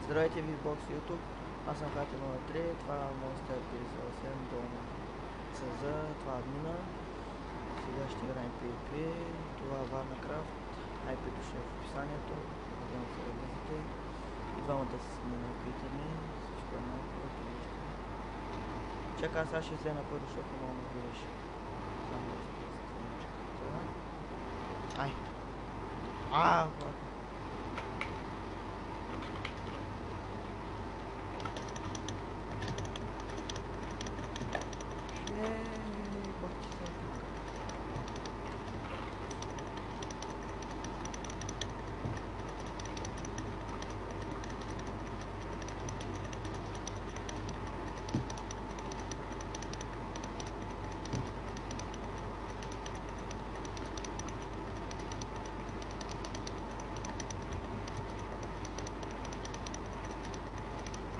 Здравейте ви, Бокс YouTube. Аз съм Хати03, това е моят епизод дома СЗ, това е админа. Сега ще играем PvP, това е Warcraft, IP-то ще е в описанието, надявам се да влезете. И двамата сме на питани, всичко е малко прилично. Чакай, сега ще взема първо, защото много ме видиш. Само да се това. Ай! Влад!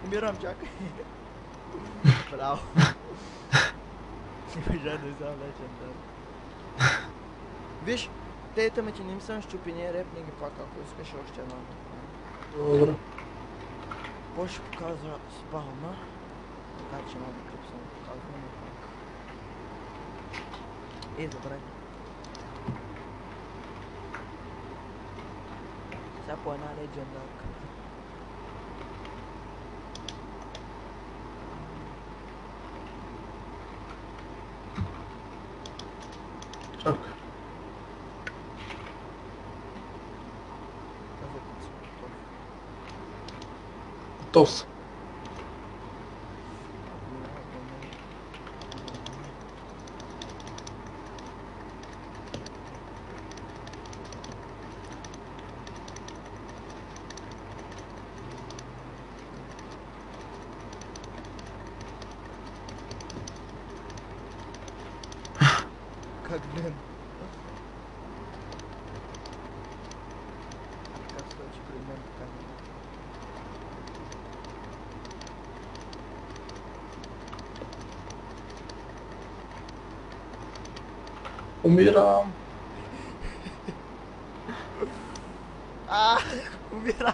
Умирам, чакай. Браво. Не можа да взема легендар. Виж, тейта ме, че не им съм щупи, репни ги пак, ако искаш още една. Добре. Какво ще показва спална? Така че много клип съм показвал, но пак. Добре. Сега по една легендарка. Чакай. Готов съм. Как блин? Как случай при мен така? Умирам. Умирам.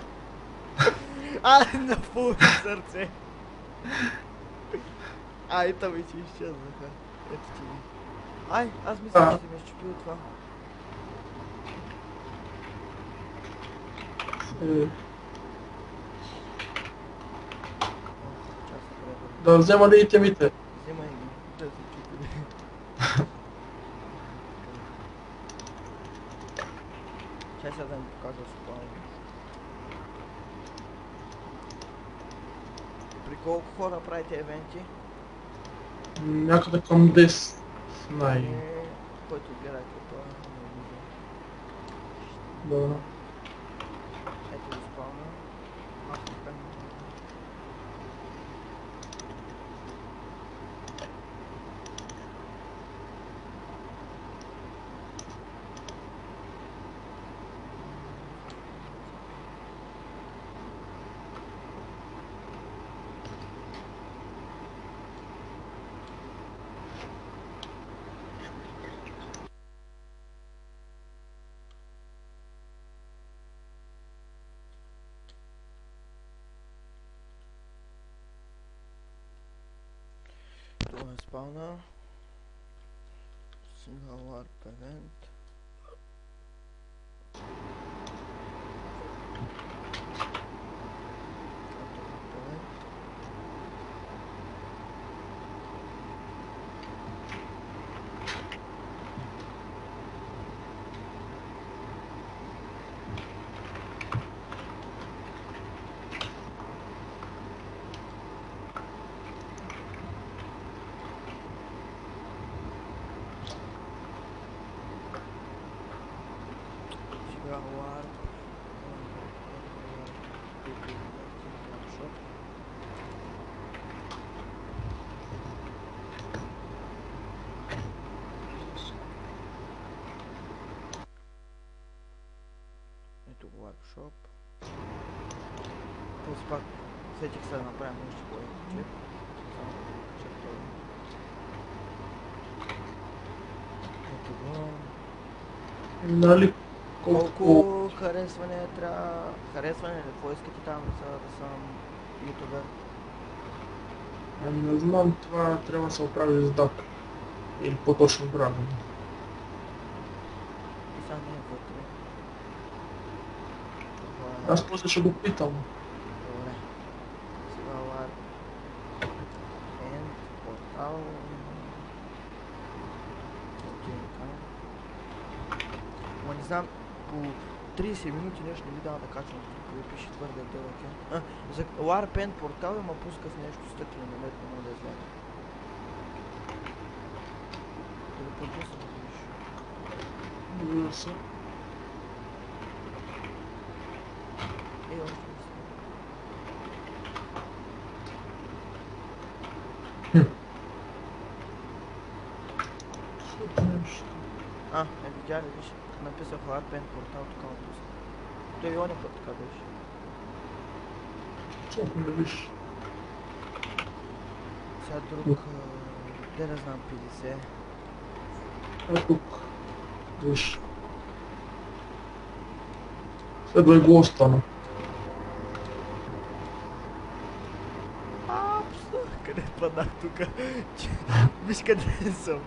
На пълно сърце. Ето ми че изчезнаха. Ето ти ви. Аз мисля, че ти ме щупил това. Да взема ли итемите? Вземай ги, да се чупили. Чай сега да ми показва спални. При колко хора правите евенти? Някъде към 10. Най. Който гледате това, не вижда. Добре. Ето го спална. Това е спална. Single warp event. Warp. Ето го workshop. Плюс пак сетих се да направим нещо по-ефективно. Само да покажа това. Ето го. Нали Колко харесване трябва... Харесване ли? Какво искате там да съм ютубер? Не знам, това трябва да се оправи с дата. Или по-точно правилно. И сега не е вътре. Това е... Аз после ще го питам. Добре. Сега лар... End, портал... Ма не знам, по 30 минути нещо не ми дава да качвам, като пише твърде дълъг е. За LARPen портал има пуска в нещо стъклено, не мога да изгледа. Да го подпусна да видиш. Разбира се. Още не съм. Нещо. Видя ли, виж, написах LARPen портал, така ме пусна. Той и оня път така беше. Чакай да виж. Сега друг... Де не знам, 50. Е тук. Виж. Следвай го остана. Къде паднах тука? Виж къде съм.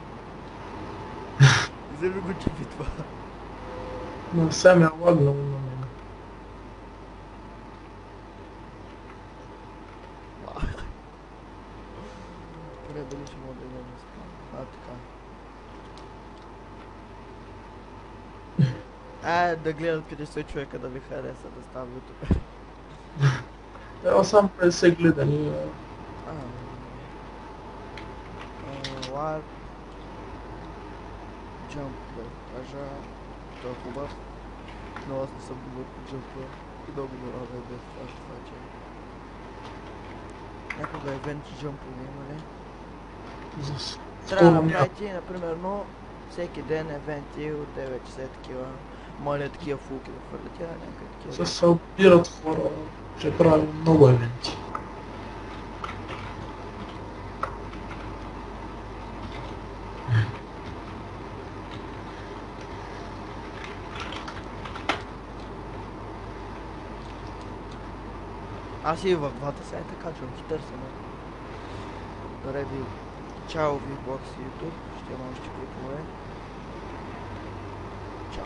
Вземи го че битва. Но сега ме е лагнало на мен. Поне дали ще мога да го не спам. Така. Да гледат 50 човека да ви хареса да става ютубер. Трябва само 50 гледани. Ларп. Джамп да кажа. Той е хубав. Но аз не съм добър по джампа. Много ми рада без това, че... Някога евент джампове има ли? Трябва да направите, например, всеки ден евенти от 9 часа такива. Моля такива фулки да хвърлят, някакви такива. Се събират хора, че прави много евенти. Аз и в двата сайта качвам, ще търся. Добре ви. Чао ви, Бокс и YouTube. Ще имам още клипове. Чао.